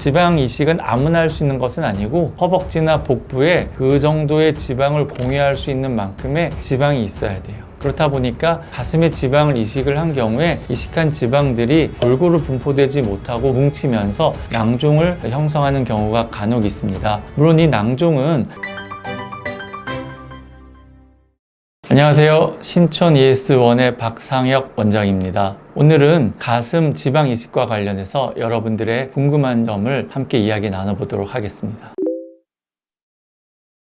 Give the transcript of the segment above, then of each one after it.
지방 이식은 아무나 할 수 있는 것은 아니고 허벅지나 복부에 그 정도의 지방을 공유할 수 있는 만큼의 지방이 있어야 돼요. 그렇다 보니까 가슴에 지방을 이식을 한 경우에 이식한 지방들이 골고루 분포되지 못하고 뭉치면서 낭종을 형성하는 경우가 간혹 있습니다. 물론 이 낭종은 안녕하세요. 신촌 ES1의 박상혁 원장입니다. 오늘은 가슴 지방 이식과 관련해서 여러분들의 궁금한 점을 함께 이야기 나눠보도록 하겠습니다.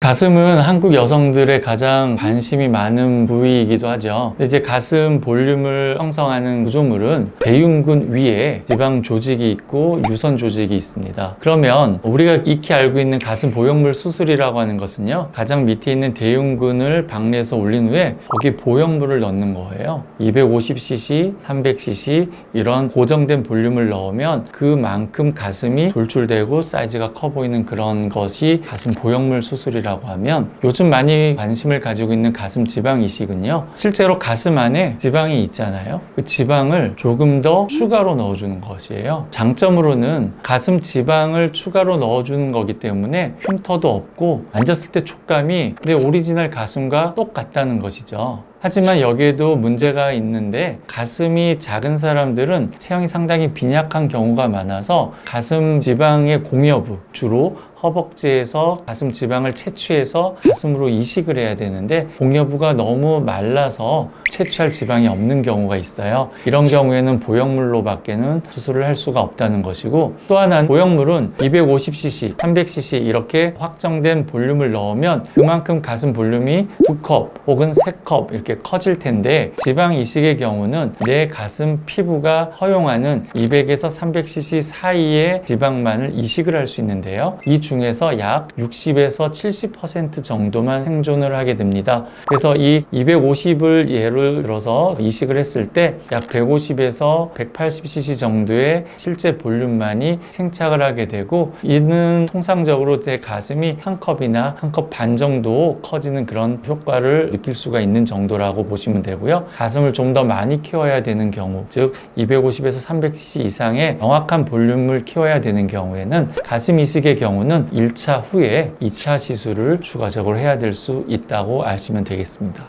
가슴은 한국 여성들의 가장 관심이 많은 부위이기도 하죠. 근데 이제 가슴 볼륨을 형성하는 구조물은 대흉근 위에 지방 조직이 있고 유선 조직이 있습니다. 그러면 우리가 익히 알고 있는 가슴 보형물 수술이라고 하는 것은요, 가장 밑에 있는 대흉근을 박내에서 올린 후에 거기에 보형물을 넣는 거예요. 250cc, 300cc 이런 고정된 볼륨을 넣으면 그만큼 가슴이 돌출되고 사이즈가 커 보이는 그런 것이 가슴 보형물 수술이라고 하면, 요즘 많이 관심을 가지고 있는 가슴 지방 이식은요, 실제로 가슴 안에 지방이 있잖아요. 그 지방을 조금 더 추가로 넣어주는 것이에요. 장점으로는 가슴 지방을 추가로 넣어주는 거기 때문에 흉터도 없고 앉았을 때 촉감이 내 오리지널 가슴과 똑같다는 것이죠. 하지만 여기에도 문제가 있는데, 가슴이 작은 사람들은 체형이 상당히 빈약한 경우가 많아서 가슴 지방의 공여부, 주로 허벅지에서 가슴 지방을 채취해서 가슴으로 이식을 해야 되는데 공여부가 너무 말라서 채취할 지방이 없는 경우가 있어요. 이런 경우에는 보형물로 밖에는 수술을 할 수가 없다는 것이고, 또 하나는 보형물은 250cc, 300cc 이렇게 확정된 볼륨을 넣으면 그만큼 가슴 볼륨이 2컵 혹은 3컵 이렇게 커질 텐데, 지방 이식의 경우는 내 가슴 피부가 허용하는 200에서 300cc 사이의 지방만을 이식을 할 수 있는데요, 이 중에서 약 60에서 70% 정도만 생존을 하게 됩니다. 그래서 이 250을 예를 들어서 이식을 했을 때 약 150에서 180cc 정도의 실제 볼륨만이 생착을 하게 되고, 이는 통상적으로 내 가슴이 한 컵이나 한 컵 반 정도 커지는 그런 효과를 느낄 수가 있는 정도라고 보시면 되고요. 가슴을 좀 더 많이 키워야 되는 경우, 즉 250에서 300cc 이상의 정확한 볼륨을 키워야 되는 경우에는 가슴 이식의 경우는 1차 후에 2차 시술을 추가적으로 해야 될 수 있다고 아시면 되겠습니다.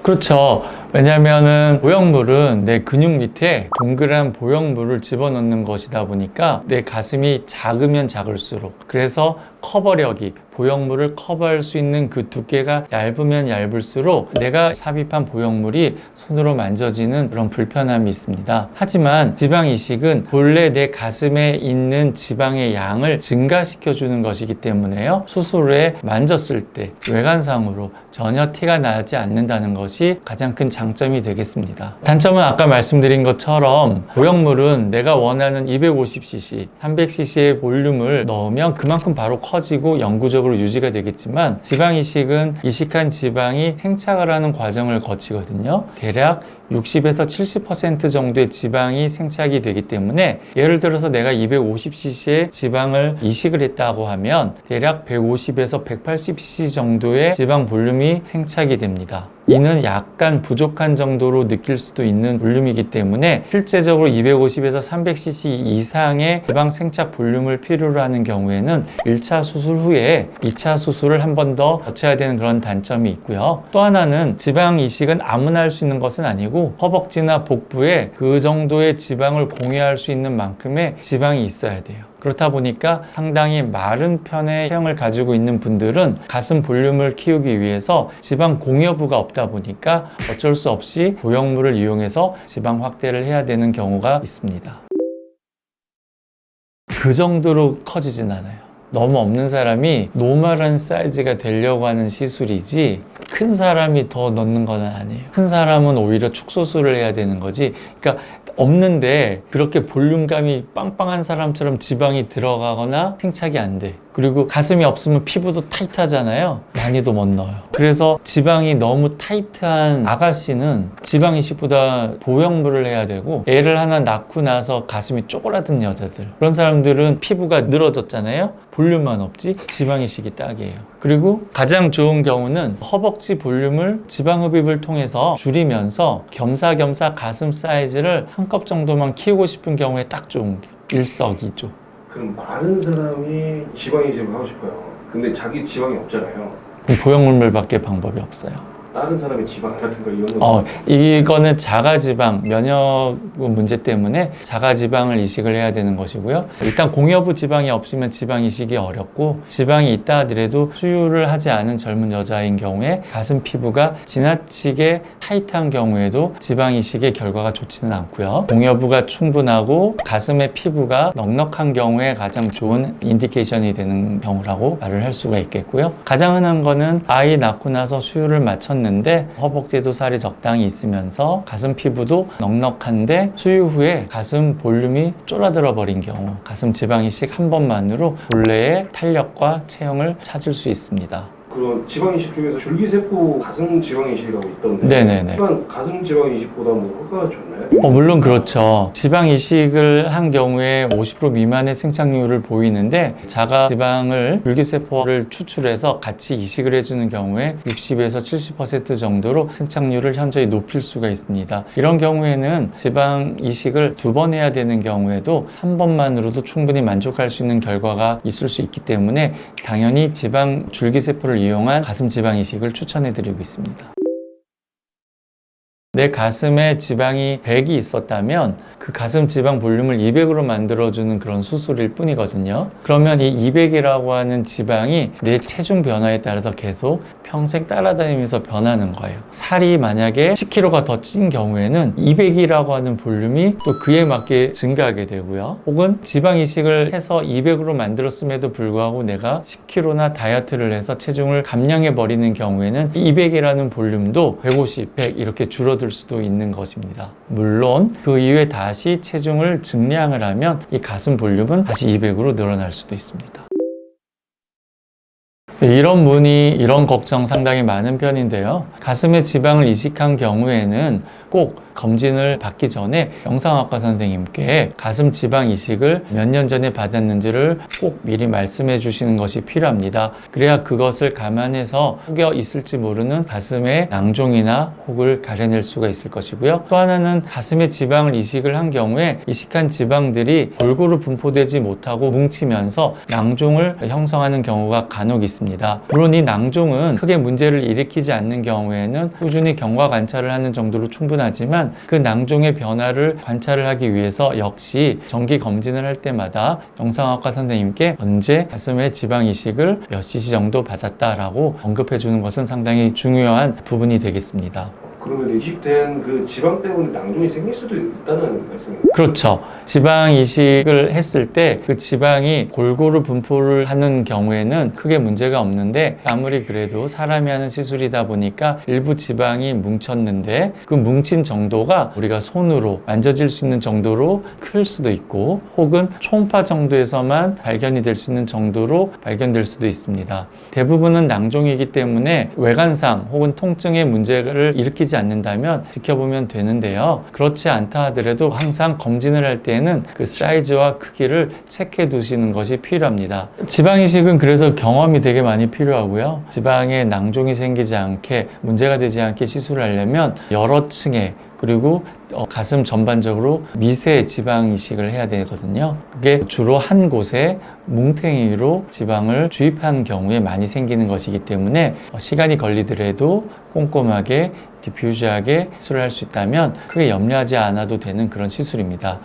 그렇죠. 왜냐면은 보형물은 내 근육 밑에 동그란 보형물을 집어넣는 것이다 보니까 내 가슴이 작으면 작을수록, 그래서 커버력이, 보형물을 커버할 수 있는 그 두께가 얇으면 얇을수록 내가 삽입한 보형물이 손으로 만져지는 그런 불편함이 있습니다. 하지만 지방 이식은 본래 내 가슴에 있는 지방의 양을 증가시켜 주는 것이기 때문에요, 수술 후에 만졌을 때 외관상으로 전혀 티가 나지 않는다는 것이 가장 큰 장점이 되겠습니다. 단점은 아까 말씀드린 것처럼 보형물은 내가 원하는 250cc, 300cc의 볼륨을 넣으면 그만큼 바로 커지고 영구적으로 유지가 되겠지만, 지방 이식은 이식한 지방이 생착을 하는 과정을 거치거든요. 대략 60에서 70% 정도의 지방이 생착이 되기 때문에, 예를 들어서 내가 250cc의 지방을 이식을 했다고 하면 대략 150에서 180cc 정도의 지방 볼륨이 생착이 됩니다. 이는 약간 부족한 정도로 느낄 수도 있는 볼륨이기 때문에 실제적으로 250에서 300cc 이상의 지방 생착 볼륨을 필요로 하는 경우에는 1차 수술 후에 2차 수술을 한 번 더 거쳐야 되는 그런 단점이 있고요. 또 하나는 지방 이식은 아무나 할 수 있는 것은 아니고 허벅지나 복부에 그 정도의 지방을 공유할 수 있는 만큼의 지방이 있어야 돼요. 그렇다 보니까 상당히 마른 편의 체형을 가지고 있는 분들은 가슴 볼륨을 키우기 위해서 지방 공여부가 없다 보니까 어쩔 수 없이 보형물을 이용해서 지방 확대를 해야 되는 경우가 있습니다. 그 정도로 커지진 않아요. 너무 없는 사람이 노멀한 사이즈가 되려고 하는 시술이지, 큰 사람이 더 넣는 건 아니에요. 큰 사람은 오히려 축소술을 해야 되는 거지. 그러니까 없는데 그렇게 볼륨감이 빵빵한 사람처럼 지방이 들어가거나 생착이 안 돼. 그리고 가슴이 없으면 피부도 타이트하잖아요. 많이도 못 넣어요. 그래서 지방이 너무 타이트한 아가씨는 지방 이식보다 보형물을 해야 되고, 애를 하나 낳고 나서 가슴이 쪼그라든 여자들, 그런 사람들은 피부가 늘어졌잖아요. 볼륨만 없지 지방 이식이 딱이에요. 그리고 가장 좋은 경우는 허벅지 볼륨을 지방 흡입을 통해서 줄이면서 겸사겸사 가슴 사이즈를 한 컵 정도만 키우고 싶은 경우에 딱 좋은 게, 일석이조. 그럼 많은 사람이 지방 이식을 하고 싶어요. 근데 자기 지방이 없잖아요. 보형물밖에 방법이 없어요. 다른 사람의 지방이라든가 이런 거. 이거는 자가지방, 면역 문제 때문에 자가지방을 이식을 해야 되는 것이고요. 일단 공여부 지방이 없으면 지방 이식이 어렵고, 지방이 있다 하더라도 수유를 하지 않은 젊은 여자인 경우에 가슴 피부가 지나치게 타이트한 경우에도 지방 이식의 결과가 좋지는 않고요. 공여부가 충분하고 가슴의 피부가 넉넉한 경우에 가장 좋은 인디케이션이 되는 경우라고 말을 할 수가 있겠고요. 가장 흔한 거는 아이 낳고 나서 수유를 마쳤는데 허벅지에도 살이 적당히 있으면서 가슴 피부도 넉넉한데 수유 후에 가슴 볼륨이 쫄아들어 버린 경우, 가슴 지방 이식 한 번만으로 본래의 탄력과 체형을 찾을 수 있습니다. 그런 지방 이식 중에서 줄기세포 가슴 지방 이식이라고 있던데. 네네네. 일반 가슴 지방 이식보다 뭐 효과가 좋나요? 물론 그렇죠. 지방 이식을 한 경우에 50% 미만의 생착률을 보이는데, 자가 지방을 줄기세포를 추출해서 같이 이식을 해주는 경우에 60에서 70% 정도로 생착률을 현저히 높일 수가 있습니다. 이런 경우에는 지방 이식을 2번 해야 되는 경우에도 한 번만으로도 충분히 만족할 수 있는 결과가 있을 수 있기 때문에 당연히 지방 줄기세포를 이용한 가슴 지방 이식을 추천해 드리고 있습니다. 내 가슴에 지방이 100이 있었다면 그 가슴 지방 볼륨을 200으로 만들어주는 그런 수술일 뿐이거든요. 그러면 이 200이라고 하는 지방이 내 체중 변화에 따라서 계속 평생 따라다니면서 변하는 거예요. 살이 만약에 10kg가 더 찐 경우에는 200이라고 하는 볼륨이 또 그에 맞게 증가하게 되고요. 혹은 지방 이식을 해서 200으로 만들었음에도 불구하고 내가 10kg나 다이어트를 해서 체중을 감량해 버리는 경우에는 200이라는 볼륨도 150, 100 이렇게 줄어들 수도 있는 것입니다. 물론 그 이후에 다시 체중을 증량을 하면 이 가슴 볼륨은 다시 200으로 늘어날 수도 있습니다. 이런 문의, 이런 걱정 상당히 많은 편인데요. 가슴에 지방을 이식한 경우에는 꼭 검진을 받기 전에 영상학과 선생님께 가슴 지방 이식을 몇 년 전에 받았는지를 꼭 미리 말씀해 주시는 것이 필요합니다. 그래야 그것을 감안해서 혹여 있을지 모르는 가슴의 낭종이나 혹을 가려낼 수가 있을 것이고요. 또 하나는 가슴에 지방을 이식을 한 경우에 이식한 지방들이 골고루 분포되지 못하고 뭉치면서 낭종을 형성하는 경우가 간혹 있습니다. 물론 이 낭종은 크게 문제를 일으키지 않는 경우에는 꾸준히 경과 관찰을 하는 정도로 충분하지만 그 낭종의 변화를 관찰을 하기 위해서 역시 정기 검진을 할 때마다 영상학과 선생님께 언제 가슴에 지방 이식을 몇 cc 정도 받았다라고 언급해 주는 것은 상당히 중요한 부분이 되겠습니다. 그러면 이식된 그 지방 때문에 낭종이 생길 수도 있다는 말씀입니다. 그렇죠. 지방 이식을 했을 때 그 지방이 골고루 분포를 하는 경우에는 크게 문제가 없는데, 아무리 그래도 사람이 하는 시술이다 보니까 일부 지방이 뭉쳤는데 그 뭉친 정도가 우리가 손으로 만져질 수 있는 정도로 클 수도 있고, 혹은 초음파 정도에서만 발견이 될 수 있는 정도로 발견될 수도 있습니다. 대부분은 낭종이기 때문에 외관상 혹은 통증의 문제를 일으키지 않는다면 지켜보면 되는데요. 그렇지 않다 하더라도 항상 검진을 할 때에는 그 사이즈와 크기를 체크해 두시는 것이 필요합니다. 지방 이식은 그래서 경험이 되게 많이 필요하고요. 지방에 낭종이 생기지 않게, 문제가 되지 않게 시술을 하려면 여러 층에, 그리고 가슴 전반적으로 미세 지방 이식을 해야 되거든요. 그게 주로 한 곳에 뭉탱이로 지방을 주입한 경우에 많이 생기는 것이기 때문에 시간이 걸리더라도 꼼꼼하게 디퓨즈하게 시술을 할 수 있다면 크게 염려하지 않아도 되는 그런 시술입니다.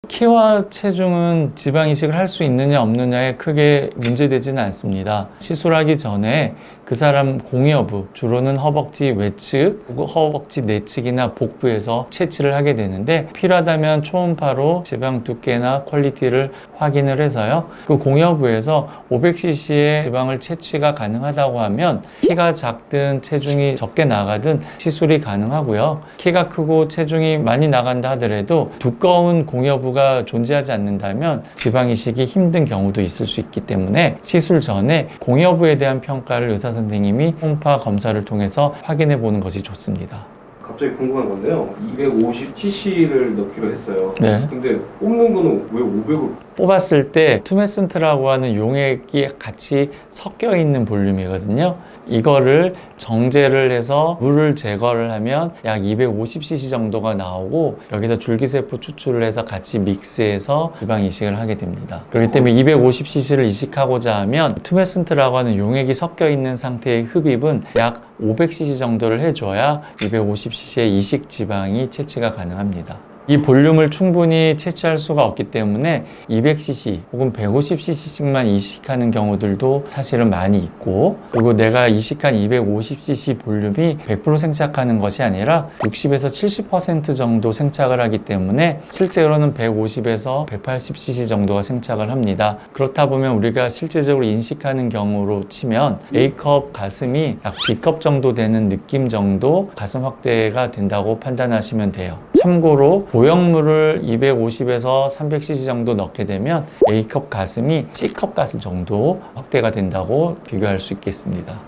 키와 체중은 지방 이식을 할 수 있느냐 없느냐에 크게 문제되지는 않습니다. 시술하기 전에 그 사람 공여부, 주로는 허벅지 외측, 허벅지 내측이나 복부에서 채취를 하게 되는데, 필요하다면 초음파로 지방 두께나 퀄리티를 확인을 해서요, 그 공여부에서 500cc의 지방을 채취가 가능하다고 하면 키가 작든 체중이 적게 나가든 시술이 가능하고요. 키가 크고 체중이 많이 나간다 하더라도 두꺼운 공여부가 존재하지 않는다면 지방 이식이 힘든 경우도 있을 수 있기 때문에 시술 전에 공여부에 대한 평가를 의사 선생님이 초음파 검사를 통해서 확인해 보는 것이 좋습니다. 갑자기 궁금한 건데요. 250cc를 넣기로 했어요. 네. 근데 뽑는 거는 왜 500을? 뽑았을 때 투메슨트라고 하는 용액이 같이 섞여 있는 볼륨이거든요. 이거를 정제를 해서 물을 제거를 하면 약 250cc 정도가 나오고 여기서 줄기세포 추출을 해서 같이 믹스해서 지방 이식을 하게 됩니다. 그렇기 때문에 250cc를 이식하고자 하면 투메슨트라고 하는 용액이 섞여 있는 상태의 흡입은 약 500cc 정도를 해줘야 250cc의 이식 지방이 채취가 가능합니다. 이 볼륨을 충분히 채취할 수가 없기 때문에 200cc 혹은 150cc씩만 이식하는 경우들도 사실은 많이 있고, 그리고 내가 이식한 250cc 볼륨이 100% 생착하는 것이 아니라 60에서 70% 정도 생착을 하기 때문에 실제로는 150에서 180cc 정도가 생착을 합니다. 그렇다 보면 우리가 실제적으로 인식하는 경우로 치면 A컵 가슴이 약 B컵 정도 되는 느낌 정도 가슴 확대가 된다고 판단하시면 돼요. 참고로 보형물을 250에서 300cc 정도 넣게 되면 A컵 가슴이 C컵 가슴 정도 확대가 된다고 비교할 수 있겠습니다.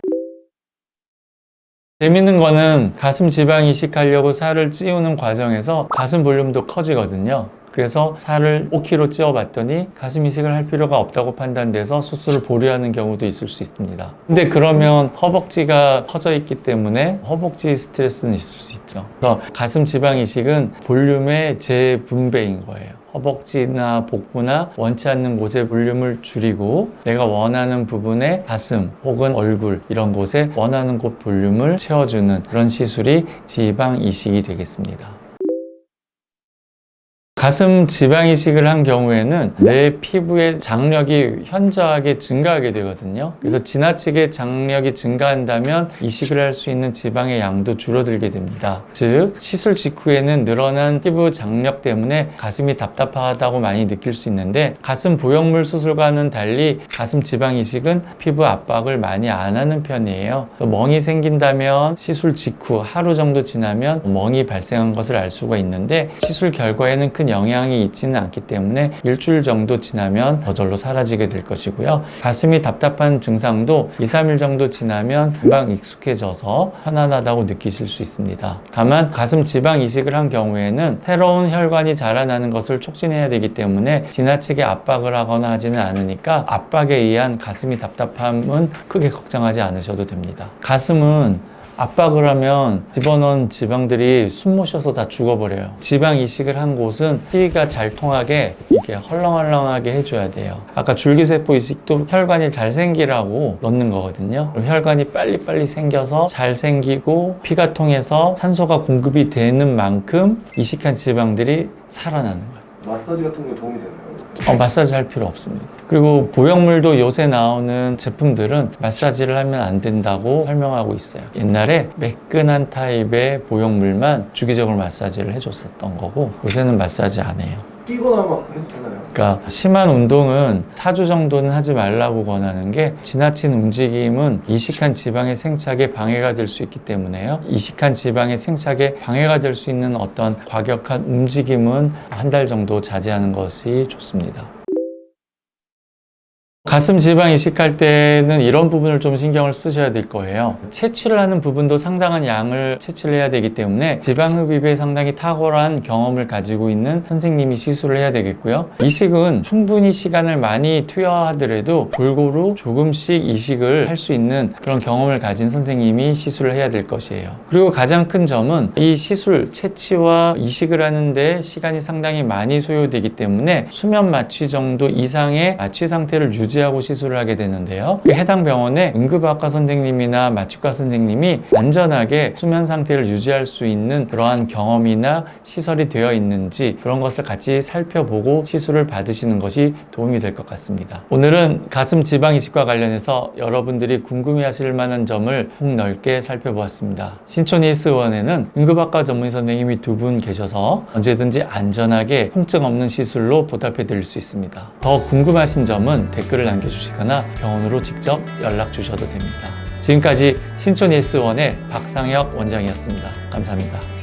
재밌는 거는 가슴 지방 이식하려고 살을 찌우는 과정에서 가슴 볼륨도 커지거든요. 그래서 살을 5kg 찌워봤더니 가슴 이식을 할 필요가 없다고 판단돼서 수술을 보류하는 경우도 있을 수 있습니다. 근데 그러면 허벅지가 커져 있기 때문에 허벅지 스트레스는 있을 수 있죠. 그래서 가슴 지방 이식은 볼륨의 재분배인 거예요. 허벅지나 복부나 원치 않는 곳의 볼륨을 줄이고 내가 원하는 부분의 가슴 혹은 얼굴 이런 곳에 원하는 곳 볼륨을 채워주는 그런 시술이 지방 이식이 되겠습니다. 가슴 지방 이식을 한 경우에는 내 피부의 장력이 현저하게 증가하게 되거든요. 그래서 지나치게 장력이 증가한다면 이식을 할 수 있는 지방의 양도 줄어들게 됩니다. 즉 시술 직후에는 늘어난 피부 장력 때문에 가슴이 답답하다고 많이 느낄 수 있는데, 가슴 보형물 수술과는 달리 가슴 지방 이식은 피부 압박을 많이 안 하는 편이에요. 멍이 생긴다면 시술 직후 하루 정도 지나면 멍이 발생한 것을 알 수가 있는데, 시술 결과에는 큰 영향이 있지는 않기 때문에 일주일 정도 지나면 저절로 사라지게 될 것이고요. 가슴이 답답한 증상도 2, 3일 정도 지나면 금방 익숙해져서 편안하다고 느끼실 수 있습니다. 다만 가슴 지방 이식을 한 경우에는 새로운 혈관이 자라나는 것을 촉진해야 되기 때문에 지나치게 압박을 하거나 하지는 않으니까 압박에 의한 가슴이 답답함은 크게 걱정하지 않으셔도 됩니다. 가슴은 압박을 하면 집어넣은 지방들이 숨 못 쉬어서 다 죽어버려요. 지방 이식을 한 곳은 피가 잘 통하게 이렇게 헐렁헐렁하게 해줘야 돼요. 아까 줄기세포 이식도 혈관이 잘 생기라고 넣는 거거든요. 그럼 혈관이 빨리빨리 생겨서 잘 생기고 피가 통해서 산소가 공급이 되는 만큼 이식한 지방들이 살아나는 거예요. 마사지 같은 게 도움이 되나요? 마사지 할 필요 없습니다. 그리고 보형물도 요새 나오는 제품들은 마사지를 하면 안 된다고 설명하고 있어요. 옛날에 매끈한 타입의 보형물만 주기적으로 마사지를 해줬었던 거고, 요새는 마사지 안 해요. 뛰거나 막 해도 되나요? 그러니까 심한 운동은 4주 정도는 하지 말라고 권하는 게, 지나친 움직임은 이식한 지방의 생착에 방해가 될 수 있기 때문에요. 이식한 지방의 생착에 방해가 될 수 있는 어떤 과격한 움직임은 한 달 정도 자제하는 것이 좋습니다. 가슴 지방 이식할 때는 이런 부분을 좀 신경을 쓰셔야 될 거예요. 채취를 하는 부분도 상당한 양을 채취를 해야 되기 때문에 지방 흡입에 상당히 탁월한 경험을 가지고 있는 선생님이 시술을 해야 되겠고요. 이식은 충분히 시간을 많이 투여하더라도 골고루 조금씩 이식을 할 수 있는 그런 경험을 가진 선생님이 시술을 해야 될 것이에요. 그리고 가장 큰 점은 이 시술, 채취와 이식을 하는데 시간이 상당히 많이 소요되기 때문에 수면 마취 정도 이상의 마취 상태를 유지하고 시술을 하게 되는데요. 해당 병원의 응급학과 선생님이나 마취과 선생님이 안전하게 수면 상태를 유지할 수 있는 그러한 경험이나 시설이 되어 있는지 그런 것을 같이 살펴보고 시술을 받으시는 것이 도움이 될 것 같습니다. 오늘은 가슴 지방 이식과 관련해서 여러분들이 궁금해하실 만한 점을 폭넓게 살펴보았습니다. 신촌 ES원에는 응급학과 전문 선생님이 2분 계셔서 언제든지 안전하게 통증 없는 시술로 보답해 드릴 수 있습니다. 더 궁금하신 점은 댓글을 남겨주시거나 병원으로 직접 연락 주셔도 됩니다. 지금까지 신촌 ES원의 박상혁 원장이었습니다. 감사합니다.